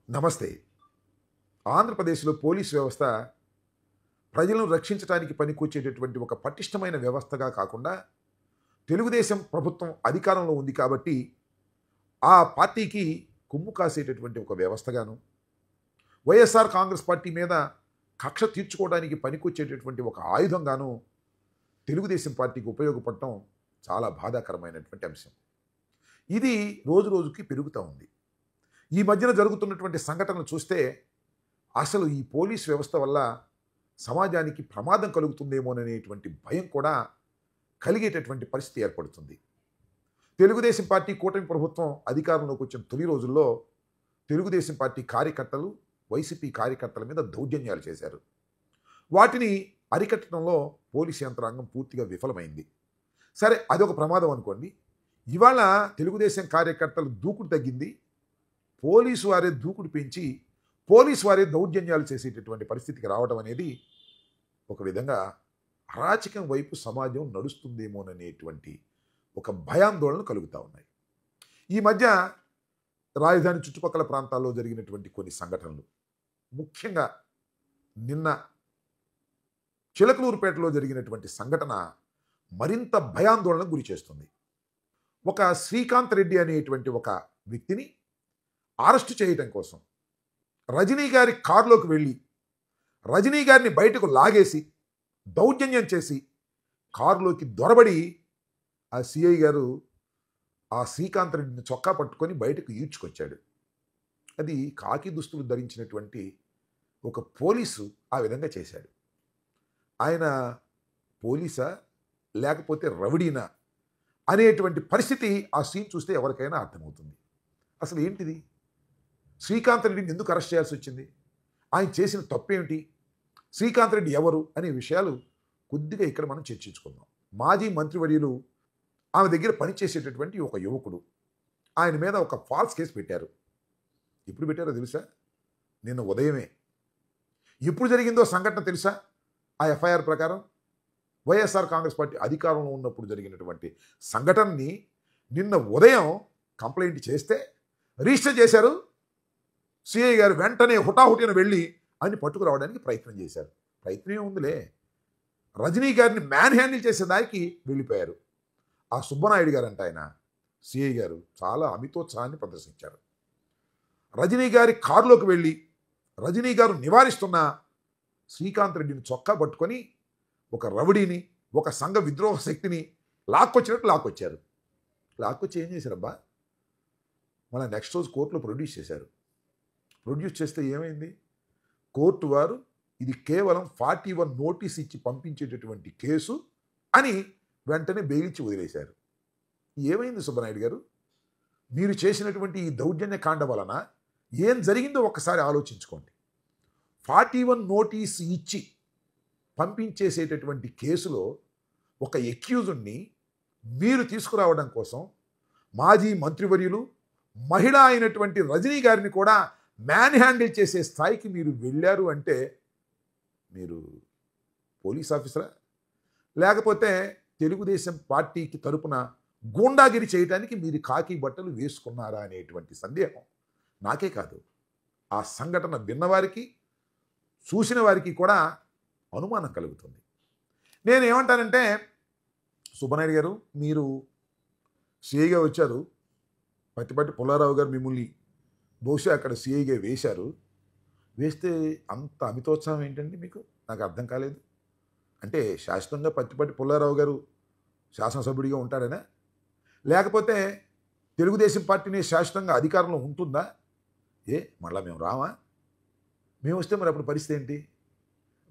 నమస్తే. ఆంధ్రప్రదేశ్‌లో పోలీస్ వ్యవస్థ ప్రజలను రక్షించడానికి పనికొచ్చేటటువంటి ఒక పటిష్టమైన వ్యవస్థగా కాకుండా, తెలుగుదేశం ప్రభుత్వం అధికారంలో ఉంది కాబట్టి, ఆ పార్టీకి కొమ్ము కాసేటటువంటి ఒక వ్యవస్థగాను, వైఎస్ఆర్ కాంగ్రెస్ పార్టీ మీద కక్ష తీర్చుకోవడానికి పనికొచ్చేటటువంటి ఒక ఆయుధంగాను తెలుగుదేశం పార్టీకి ఉపయోగపడటం చాలా బాధాకరమైనటువంటి అంశం. ఇది రోజు రోజుకి పెరుగుతూ ఉంది. ఈ మధ్యన జరుగుతున్నటువంటి సంఘటనలు చూస్తే అసలు ఈ పోలీస్ వ్యవస్థ వల్ల సమాజానికి ప్రమాదం కలుగుతుందేమోననేటువంటి భయం కూడా కలిగేటటువంటి పరిస్థితి ఏర్పడుతుంది. తెలుగుదేశం పార్టీ కూటమి ప్రభుత్వం అధికారంలోకి వచ్చిన తొలి రోజుల్లో తెలుగుదేశం పార్టీ కార్యకర్తలు వైసీపీ కార్యకర్తల మీద దౌర్జన్యాలు చేశారు. వాటిని అరికట్టడంలో పోలీసు యంత్రాంగం పూర్తిగా విఫలమైంది. సరే, అదొక ప్రమాదం అనుకోండి. ఇవాళ తెలుగుదేశం కార్యకర్తలు దూకుడు తగ్గింది, పోలీసు వారే దూకుడు పెంచి పోలీసు వారే దౌర్జన్యాలు చేసేటటువంటి పరిస్థితికి రావడం అనేది ఒక విధంగా అరాచకం వైపు సమాజం నడుస్తుందేమోననేటువంటి ఒక భయాందోళన కలుగుతూ ఉన్నాయి. ఈ మధ్య రాజధాని చుట్టుపక్కల ప్రాంతాల్లో జరిగినటువంటి కొన్ని సంఘటనలు, ముఖ్యంగా నిన్న చిలకలూరుపేటలో జరిగినటువంటి సంఘటన మరింత భయాందోళనకు గురి చేస్తుంది. ఒక శ్రీకాంత్ రెడ్డి అనేటువంటి ఒక వ్యక్తిని అరెస్టు చేయడం కోసం రజనీ గారి కారులోకి వెళ్ళి రజనీ గారిని బయటకు లాగేసి దౌర్జన్యం చేసి కారులోకి దొరబడి ఆ సిఐ గారు ఆ శ్రీకాంత్ రెడ్డిని చొక్కా పట్టుకొని బయటకు ఈడ్చుకొచ్చాడు. అది కాకి దుస్తులు ధరించినటువంటి ఒక పోలీసు ఆ విధంగా చేశాడు. ఆయన పోలీసా లేకపోతే రౌడీనా అనేటువంటి పరిస్థితి ఆ సీన్ చూస్తే ఎవరికైనా అర్థమవుతుంది. అసలు ఏంటిది? శ్రీకాంత్ రెడ్డిని ఎందుకు అరెస్ట్ చేయాల్సి వచ్చింది? ఆయన చేసిన తప్పేమిటి? శ్రీకాంత్ రెడ్డి ఎవరు అనే విషయాలు కొద్దిగా ఇక్కడ మనం చర్చించుకుందాం. మాజీ మంత్రివర్యులు ఆమె దగ్గర పనిచేసేటటువంటి ఒక యువకుడు, ఆయన మీద ఒక ఫాల్స్ కేసు పెట్టారు. ఎప్పుడు పెట్టారో తెలుసా? నిన్న ఉదయమే. ఎప్పుడు జరిగిందో సంఘటన తెలుసా? ఆ ఎఫ్ఐఆర్ ప్రకారం వైఎస్ఆర్ కాంగ్రెస్ పార్టీ అధికారంలో ఉన్నప్పుడు జరిగినటువంటి సంఘటనని నిన్న ఉదయం కంప్లైంట్ చేస్తే రిజిస్టర్ చేశారు. సిఐ గారు వెంటనే హుటాహుటిన వెళ్ళి ఆయన పట్టుకురావడానికి ప్రయత్నం చేశారు. ప్రయత్నం ఉందిలే, రజనీ గారిని మ్యాన్ హ్యాండిల్ చేసేదానికి వెళ్ళిపోయారు. ఆ సుబ్బనాయుడు గారు అంటే ఆయన సిఐ గారు చాలా అమితోత్సాహాన్ని ప్రదర్శించారు. రజనీ గారి కారులోకి వెళ్ళి రజనీ గారు నివారిస్తున్న శ్రీకాంత్ రెడ్డిని చొక్కా పట్టుకొని ఒక రౌడీని, ఒక సంఘ విద్రోహ శక్తిని లాక్కొచ్చినట్టు లాక్కొచ్చారు. లాక్కొచ్చి ఏం చేశారబ్బా? మళ్ళీ నెక్స్ట్ రోజు కోర్టులో ప్రొడ్యూస్ చేశారు. ప్రొడ్యూస్ చేస్తే ఏమైంది? కోర్టు వారు ఇది కేవలం 41 నోటీస్ ఇచ్చి పంపించేటటువంటి కేసు అని వెంటనే బెయిల్ ఇచ్చి వదిలేశారు. ఏమైంది సుబ్బనాయుడు గారు? మీరు చేసినటువంటి ఈ దౌర్జన్య కాండ వలన ఏం జరిగిందో ఒక్కసారి ఆలోచించుకోండి. 41 నోటీస్ ఇచ్చి పంపించేసేటటువంటి కేసులో ఒక ఎక్యూజ్డ్ని మీరు తీసుకురావడం కోసం మాజీ మంత్రివర్యులు, మహిళ అయినటువంటి రజనీ గారిని కూడా మ్యాన్ హ్యాండిల్ చేసే స్థాయికి మీరు వెళ్ళారు అంటే మీరు పోలీస్ ఆఫీసరా, లేకపోతే తెలుగుదేశం పార్టీకి తరపున గూండాగిరి చేయడానికి మీరు కాకి బట్టలు వేసుకున్నారా అనేటువంటి సందేహం నాకే కాదు, ఆ సంఘటన విన్నవారికి చూసిన వారికి కూడా అనుమానం కలుగుతుంది. నేను ఏమంటానంటే, సుబ్బనాయుడు గారు మీరు సిఐగా వచ్చారు, పత్తిపాటి పుల్లారావు గారు మిమ్మల్ని బహుశా అక్కడ సిఐగా వేశారు. వేస్తే అంత అమితోత్సాహం ఏంటండి మీకు? నాకు అర్థం కాలేదు. అంటే శాశ్వతంగా పత్తిపాటి పుల్లారావు గారు శాసనసభ్యుడిగా ఉంటాడనా, లేకపోతే తెలుగుదేశం పార్టీని శాశ్వతంగా అధికారంలో ఉంటుందా? మళ్ళీ మేము రామా? మేము వస్తే మరి అప్పుడు పరిస్థితి ఏంటి?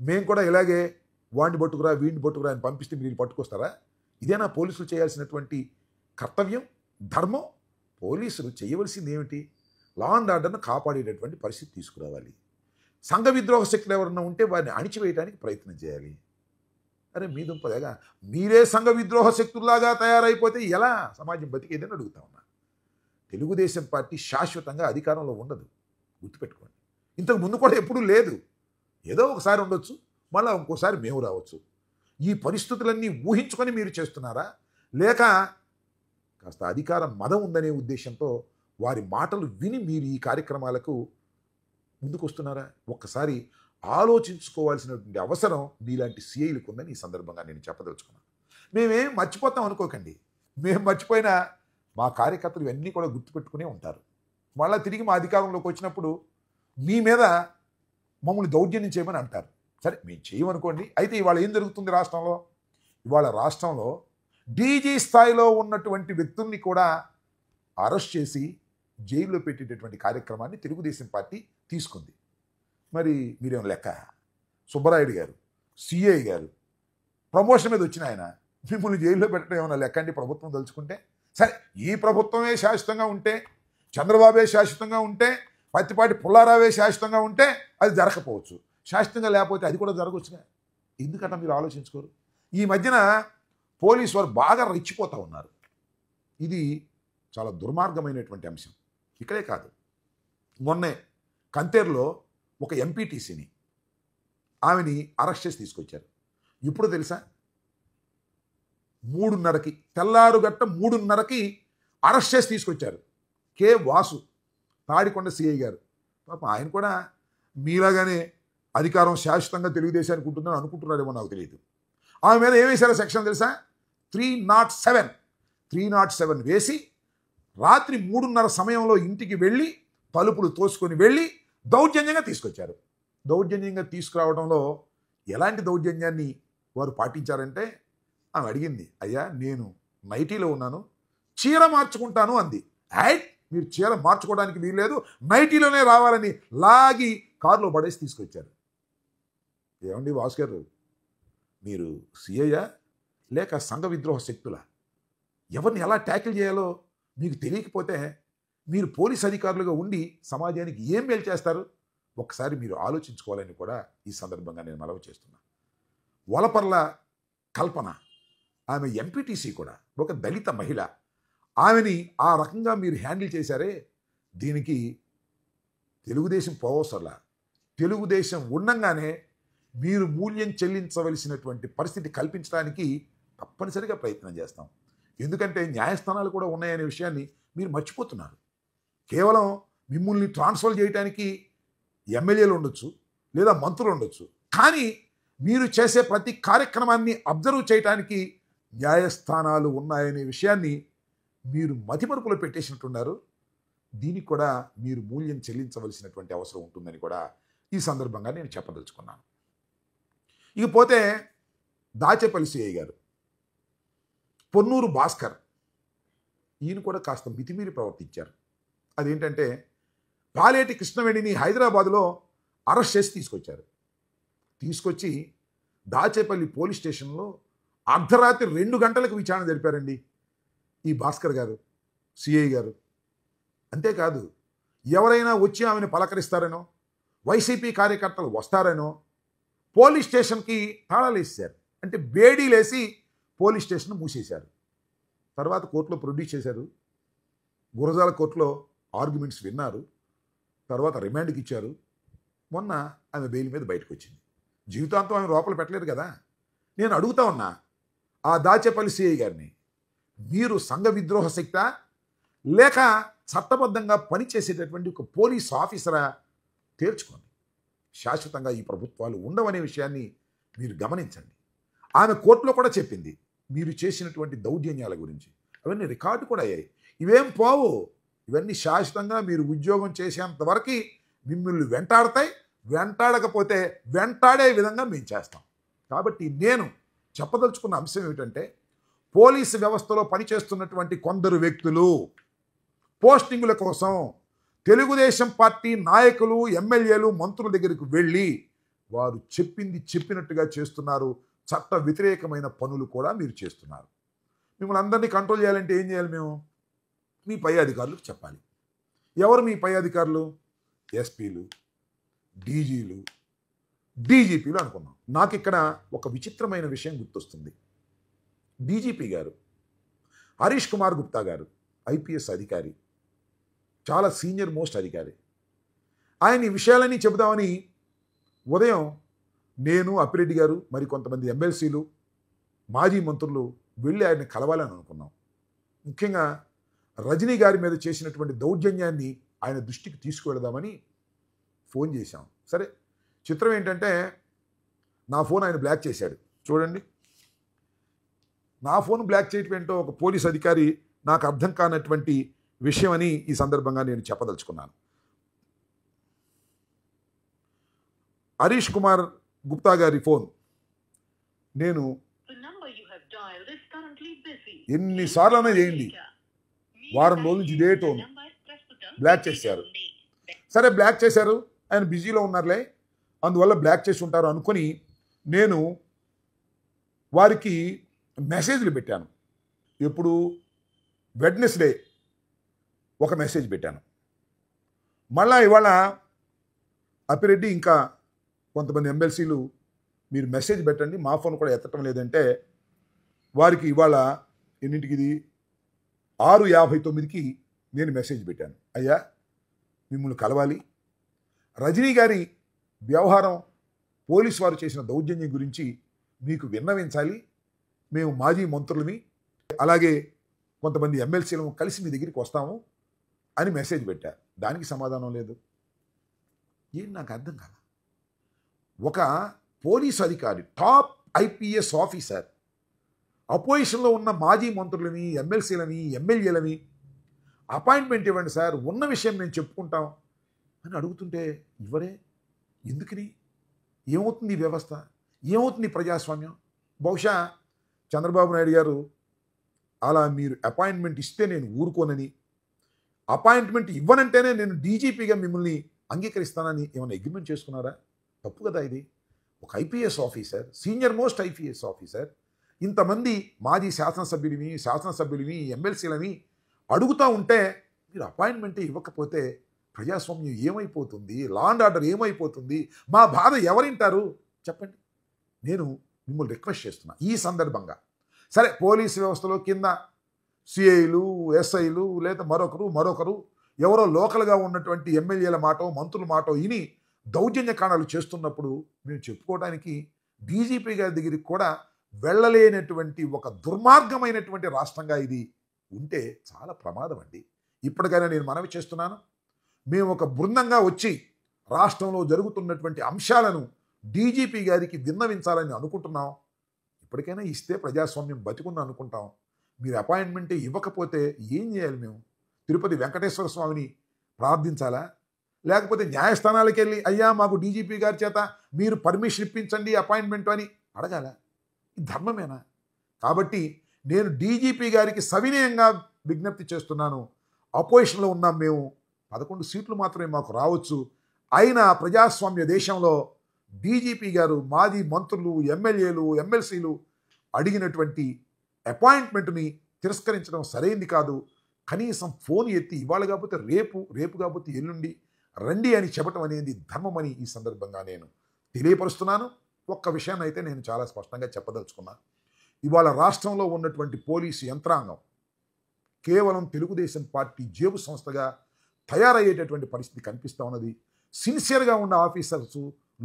మేము కూడా ఇలాగే వాడిని పట్టుకురా వీడిని పట్టుకురా అని పంపిస్తే మీరు పట్టుకొస్తారా? ఇదేనా పోలీసులు చేయాల్సినటువంటి కర్తవ్యం, ధర్మం? పోలీసులు చేయవలసింది ఏమిటి? లా అండ్ ఆర్డర్ను కాపాడేటటువంటి పరిస్థితి తీసుకురావాలి. సంఘ విద్రోహ శక్తులు ఎవరన్నా ఉంటే వారిని అణిచివేయడానికి ప్రయత్నం చేయాలి. అరే మీ దుంపదేగా మీరే సంఘ విద్రోహ శక్తుల్లాగా తయారైపోతే ఎలా సమాజం బతికేదని అడుగుతా ఉన్నా. తెలుగుదేశం పార్టీ శాశ్వతంగా అధికారంలో ఉండదు, గుర్తుపెట్టుకోండి. ఇంతకు ముందు కూడా ఎప్పుడూ లేదు. ఏదో ఒకసారి ఉండొచ్చు, మళ్ళీ ఇంకోసారి మేము రావచ్చు. ఈ పరిస్థితులన్నీ ఊహించుకొని మీరు చేస్తున్నారా, లేక కాస్త అధికార మదం ఉందనే ఉద్దేశంతో వారి మాటలు విని మీరు ఈ కార్యక్రమాలకు ముందుకు వస్తున్నారా? ఒక్కసారి ఆలోచించుకోవాల్సినటువంటి అవసరం మీలాంటి సీఐలకు ఉందని ఈ సందర్భంగా నేను చెప్పదలుచుకున్నాను. మేమేం మర్చిపోతాం అనుకోకండి. మేము మర్చిపోయినా మా కార్యకర్తలు ఇవన్నీ కూడా గుర్తుపెట్టుకునే ఉంటారు. మళ్ళీ తిరిగి మా అధికారంలోకి వచ్చినప్పుడు మీ మీద మమ్మల్ని దౌర్జన్యం చేయమని అంటారు. సరే, మేము చేయమనుకోండి. అయితే ఇవాళ ఏం జరుగుతుంది రాష్ట్రంలో? ఇవాళ రాష్ట్రంలో డీజీ స్థాయిలో ఉన్నటువంటి వ్యక్తుల్ని కూడా అరెస్ట్ చేసి జైల్లో పెట్టేటటువంటి కార్యక్రమాన్ని తెలుగుదేశం పార్టీ తీసుకుంది. మరి మీరేం లెక్క? సుబ్బరాయుడు గారు, సిఐ గారు, ప్రమోషన్ మీద వచ్చిన ఆయన మిమ్మల్ని జైల్లో పెట్టడం ఏమైనా లెక్క అండి? ప్రభుత్వం తలుచుకుంటే సరే, ఈ ప్రభుత్వమే శాశ్వతంగా ఉంటే, చంద్రబాబే శాశ్వతంగా ఉంటే, పత్తిపాటి పుల్లారావే శాశ్వతంగా ఉంటే అది జరగకపోవచ్చు. శాశ్వతంగా లేకపోతే అది కూడా జరగవచ్చుగా. ఎందుకంట మీరు ఆలోచించుకోరు? ఈ మధ్యన పోలీసు వారు బాగా రెచ్చిపోతూ ఉన్నారు. ఇది చాలా దుర్మార్గమైనటువంటి అంశం. ఇక్కడే కాదు, మొన్నే కంతేరులో ఒక ఎంపీటీసీని ఆమెని అరెస్ట్ చేసి తీసుకొచ్చారు. ఇప్పుడు తెలుసా, 3:30కి తెల్లారుగట్ట 3:30కి అరెస్ట్ చేసి తీసుకొచ్చారు. కె వాసు, తాడికొండ సిఐ గారు. పాపం ఆయన కూడా మీలాగానే అధికారం శాశ్వతంగా తెలుగుదేశానికి ఉంటుందని అనుకుంటున్నారేమో నాకు తెలియదు. ఆమె మీద ఏం వేశారో సెక్షన్ తెలుసా? 307 వేసి రాత్రి 3:30 సమయంలో ఇంటికి వెళ్ళి తలుపులు తోసుకొని వెళ్ళి దౌర్జన్యంగా తీసుకొచ్చారు. దౌర్జన్యంగా తీసుకురావడంలో ఎలాంటి దౌర్జన్యాన్ని వారు పాటించారంటే, ఆమె అడిగింది, అయ్యా నేను నైటీలో ఉన్నాను, చీర మార్చుకుంటాను అంది. మీరు చీర మార్చుకోవడానికి వీల్లేదు, నైటీలోనే రావాలని లాగి కారులో పడేసి తీసుకొచ్చారు. ఏమండి వాసు గారు, మీరు సిఐయా లేక సంఘ విద్రోహ శక్తులా? ఎవరిని ఎలా ట్యాకిల్ చేయాలో మీకు తెలియకపోతే మీరు పోలీస్ అధికారులుగా ఉండి సమాజానికి ఏం మేలు చేస్తారు? ఒకసారి మీరు ఆలోచించుకోవాలని కూడా ఈ సందర్భంగా నేను మనవి చేస్తున్నా. వలపర్ల కల్పన, ఆమె ఎంపీటీసీ కూడా, ఒక దళిత మహిళ. ఆమెని ఆ రకంగా మీరు హ్యాండిల్ చేశారే, దీనికి తెలుగుదేశం పోవసలా. తెలుగుదేశం ఉండంగానే మీరు మూల్యం చెల్లించవలసినటువంటి పరిస్థితి కల్పించడానికి తప్పనిసరిగా ప్రయత్నం చేస్తాం. ఎందుకంటే న్యాయస్థానాలు కూడా ఉన్నాయనే విషయాన్ని మీరు మర్చిపోతున్నారు. కేవలం మిమ్మల్ని ట్రాన్స్ఫర్ చేయడానికి ఎమ్మెల్యేలు ఉండొచ్చు, లేదా మంత్రులు ఉండొచ్చు, కానీ మీరు చేసే ప్రతి కార్యక్రమాన్ని అబ్జర్వ్ చేయడానికి న్యాయస్థానాలు ఉన్నాయనే విషయాన్ని మీరు మతిమరుపులో పెట్టేసినట్టున్నారు. దీనికి కూడా మీరు మూల్యం చెల్లించవలసినటువంటి అవసరం ఉంటుందని కూడా ఈ సందర్భంగా నేను చెప్పదలుచుకున్నాను. ఇకపోతే దాచేపల్లి సిఐ గారు, పొన్నూరు భాస్కర్, ఈయన కూడా కాస్త మితిమీరి ప్రవర్తించారు. అదేంటంటే, పాలేటి కృష్ణవేణిని హైదరాబాదులో అరెస్ట్ చేసి తీసుకొచ్చారు. తీసుకొచ్చి దాచేపల్లి పోలీస్ స్టేషన్లో అర్ధరాత్రి 2 గంటలకు విచారణ జరిపారండి ఈ భాస్కర్ గారు, సిఐ గారు. అంతేకాదు, ఎవరైనా వచ్చి ఆమెను పలకరిస్తారనో, వైసీపీ కార్యకర్తలు వస్తారనో పోలీస్ స్టేషన్కి తాళాలు వేసేశారు. అంటే బేడీలేసి పోలీస్ స్టేషన్ మూసేశారు. తర్వాత కోర్టులో ప్రొడ్యూస్ చేశారు. గురజాల కోర్టులో ఆర్గ్యుమెంట్స్ విన్నారు. తర్వాత రిమాండ్కి ఇచ్చారు. మొన్న ఆమె బెయిల్ మీద బయటకు వచ్చింది. జీవితాంతం ఆమె లోపల పెట్టలేరు కదా. నేను అడుగుతా ఉన్నా ఆ దాచేపల్లి సిఐ గారిని, మీరు సంఘ విద్రోహ శక్తా లేక చట్టబద్ధంగా పనిచేసేటటువంటి ఒక పోలీస్ ఆఫీసరా? తేల్చుకోండి. శాశ్వతంగా ఈ ప్రభుత్వాలు ఉండవనే విషయాన్ని మీరు గమనించండి. ఆమె కోర్టులో కూడా చెప్పింది మీరు చేసినటువంటి దౌర్జన్యాల గురించి. అవన్నీ రికార్డు కూడా అయ్యాయి. ఇవేం పోవు. ఇవన్నీ శాశ్వతంగా మీరు ఉద్యోగం చేసేంత వరకు మిమ్మల్ని వెంటాడతాయి. వెంటాడకపోతే వెంటాడే విధంగా మేము చేస్తాం. కాబట్టి నేను చెప్పదలుచుకున్న అంశం ఏమిటంటే, పోలీసు వ్యవస్థలో పనిచేస్తున్నటువంటి కొందరు వ్యక్తులు పోస్టింగుల కోసం తెలుగుదేశం పార్టీ నాయకులు, ఎమ్మెల్యేలు, మంత్రుల దగ్గరికి వెళ్ళి వారు చెప్పింది చెప్పినట్టుగా చేస్తున్నారు. చట్ట వ్యతిరేకమైన పనులు కూడా మీరు చేస్తున్నారు. మిమ్మల్ని అందరినీ కంట్రోల్ చేయాలంటే ఏం చేయాలి? మేము మీ పై అధికారులకు చెప్పాలి. ఎవరు మీ పై అధికారులు? ఎస్పీలు, డీజీలు, డీజీపీలు అనుకున్నాం. నాకు ఇక్కడ ఒక విచిత్రమైన విషయం గుర్తొస్తుంది. డీజీపీ గారు హరీష్ కుమార్ గుప్తా గారు ఐపీఎస్ అధికారి, చాలా సీనియర్ మోస్ట్ అధికారి. ఆయన ఈ విషయాలన్నీ చెబుదామని ఉదయం నేను, అప్పిరెడ్డి గారు, మరి కొంతమంది ఎమ్మెల్సీలు, మాజీ మంత్రులు వెళ్ళి ఆయన్ని కలవాలని అనుకున్నాం. ముఖ్యంగా రజనీ గారి మీద చేసినటువంటి దౌర్జన్యాన్ని ఆయన దృష్టికి తీసుకువెళదామని ఫోన్ చేశాం. సరే, చిత్రం ఏంటంటే నా ఫోన్ ఆయన బ్లాక్ చేశాడు. చూడండి, నా ఫోన్ బ్లాక్ చేయటం ఏంటో ఒక పోలీస్ అధికారి నాకు అర్థం కానటువంటి విషయం అని ఈ సందర్భంగా నేను చెప్పదలుచుకున్నాను. హరీష్ కుమార్ గుప్తా గారి ఫోన్ నేను ఎన్నిసార్లు అనేది చేయండి, వారం రోజుల నుంచి ఇదే టోన్. బ్లాక్ చేశారు. సరే, బ్లాక్ చేశారు, ఆయన బిజీలో ఉన్నారులే, అందువల్ల బ్లాక్ చేసి ఉంటారు అనుకొని నేను వారికి మెసేజ్లు పెట్టాను. ఎప్పుడు వెడ్నెస్డే ఒక మెసేజ్ పెట్టాను. మళ్ళా ఇవాళ అప్పిరెడ్డి ఇంకా కొంతమంది ఎమ్మెల్సీలు మీరు మెసేజ్ పెట్టండి, మా ఫోన్ కూడా ఎత్తటం లేదంటే వారికి ఇవాళ ఎన్నింటికి, ఇది 6:59కి నేను మెసేజ్ పెట్టాను. అయ్యా, మిమ్మల్ని కలవాలి, రజనీ గారి వ్యవహారం, పోలీసు వారు చేసిన దౌర్జన్యం గురించి మీకు విన్నవించాలి, మేము మాజీ మంత్రులమి అలాగే కొంతమంది ఎమ్మెల్సీలను కలిసి మీ దగ్గరికి వస్తాము అని మెసేజ్ పెట్టా. దానికి సమాధానం లేదు. ఏం నాకు అర్థం కాల. ఒక పోలీసు అధికారి, టాప్ ఐపీఎస్ ఆఫీసర్, అపోజిషన్లో ఉన్న మాజీ మంత్రులని, ఎమ్మెల్సీలని, ఎమ్మెల్యేలని అపాయింట్మెంట్ ఇవ్వండి సార్, ఉన్న విషయం మేము చెప్పుకుంటాం అని అడుగుతుంటే ఇవ్వరే. ఎందుకని? ఏమవుతుంది ఈ వ్యవస్థ? ఏమవుతుంది ప్రజాస్వామ్యం? బహుశా చంద్రబాబు నాయుడు గారు అలా మీరు అపాయింట్మెంట్ ఇస్తే నేను ఊరుకోనని, అపాయింట్మెంట్ ఇవ్వనంటేనే నేను డీజీపీగా మిమ్మల్ని అంగీకరిస్తానని ఏమైనా అగ్రిమెంట్ చేసుకున్నారా? తప్పు కదా ఇది. ఒక IPS officer, senior most IPS officer, ఇంతమంది మాజీ శాసనసభ్యులని, ఎమ్మెల్సీలని అడుగుతూ ఉంటే మీరు అపాయింట్మెంట్ ఇవ్వకపోతే ప్రజాస్వామ్యం ఏమైపోతుంది? లా అండ్ ఆర్డర్ ఏమైపోతుంది? మా బాధ ఎవరింటారు చెప్పండి. నేను మిమ్మల్ని రిక్వెస్ట్ చేస్తున్నా ఈ సందర్భంగా. సరే, పోలీసు వ్యవస్థలో కింద సిఐలు, ఎస్ఐలు లేదా మరొకరు ఎవరో లోకల్గా ఉన్నటువంటి ఎమ్మెల్యేల మాటో మంత్రుల మాటో విని దౌర్జన్యకాండాలు చేస్తున్నప్పుడు మేము చెప్పుకోవడానికి డీజీపీ గారి దగ్గరికి కూడా వెళ్ళలేనటువంటి ఒక దుర్మార్గమైనటువంటి రాష్ట్రంగా ఇది ఉంటే చాలా ప్రమాదం అండి. ఇప్పటికైనా నేను మనవి చేస్తున్నాను, మేము ఒక బృందంగా వచ్చి రాష్ట్రంలో జరుగుతున్నటువంటి అంశాలను డీజీపీ గారికి విన్నవించాలని అనుకుంటున్నాం. ఇప్పటికైనా ఇస్తే ప్రజాస్వామ్యం బతికుందని అనుకుంటాం. మీరు అపాయింట్మెంట్ ఇవ్వకపోతే ఏం చేయాలి? మేము తిరుపతి వెంకటేశ్వర స్వామిని ప్రార్థించాలా? లేకపోతే న్యాయస్థానాలకు వెళ్ళి అయ్యా మాకు డీజీపీ గారి చేత మీరు పర్మిషన్ ఇప్పించండి అపాయింట్మెంట్ అని అడగాల? ఇది ధర్మమేనా? కాబట్టి నేను డీజీపీ గారికి సవినయంగా విజ్ఞప్తి చేస్తున్నాను. అపోజిషన్లో ఉన్నాం మేము, 11 సీట్లు మాత్రమే మాకు రావచ్చు. అయినా ప్రజాస్వామ్య దేశంలో డీజీపీ గారు మాజీ మంత్రులు, ఎమ్మెల్యేలు, ఎమ్మెల్సీలు అడిగినటువంటి అపాయింట్మెంట్ని తిరస్కరించడం సరైంది కాదు. కనీసం ఫోన్ ఎత్తి ఇవాళ కాకపోతే రేపు కాకపోతే ఎల్లుండి రండి అని చెప్పడం అనేది ధర్మమని ఈ సందర్భంగా నేను తెలియపరుస్తున్నాను. ఒక్క విషయాన్ని అయితే నేను చాలా స్పష్టంగా చెప్పదలుచుకున్నాను. ఇవాళ రాష్ట్రంలో ఉన్నటువంటి పోలీసు యంత్రాంగం కేవలం తెలుగుదేశం పార్టీ జేబు సంస్థగా తయారయ్యేటటువంటి పరిస్థితి కనిపిస్తూ ఉన్నది. సిన్సియర్గా ఉన్న ఆఫీసర్స్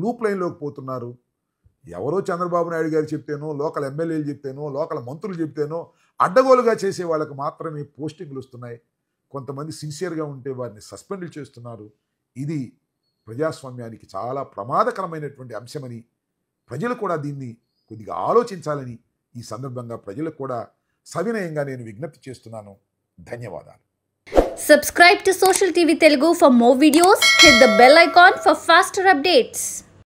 లూప్ లైన్లోకి పోతున్నారు. ఎవరో చంద్రబాబు నాయుడు గారు చెప్తేనో, లోకల్ ఎమ్మెల్యేలు చెప్తేనో, లోకల్ మంత్రులు చెప్తేనో అడ్డగోలుగా చేసే వాళ్ళకి మాత్రమే పోస్టింగ్లు వస్తున్నాయి. కొంతమంది సిన్సియర్గా ఉంటే వారిని సస్పెండ్ చేస్తున్నారు. ఇది ప్రజాస్వామ్యానికి చాలా ప్రమాదకరమైనటువంటి అంశమని ప్రజలు కూడా దీన్ని కొద్దిగా ఆలోచించాలని ఈ సందర్భంగా ప్రజలకు కూడా సవినయంగా నేను విజ్ఞప్తి చేస్తున్నాను. ధన్యవాదాలు. Subscribe to Social TV Telugu for more videos. Hit the bell icon for faster updates.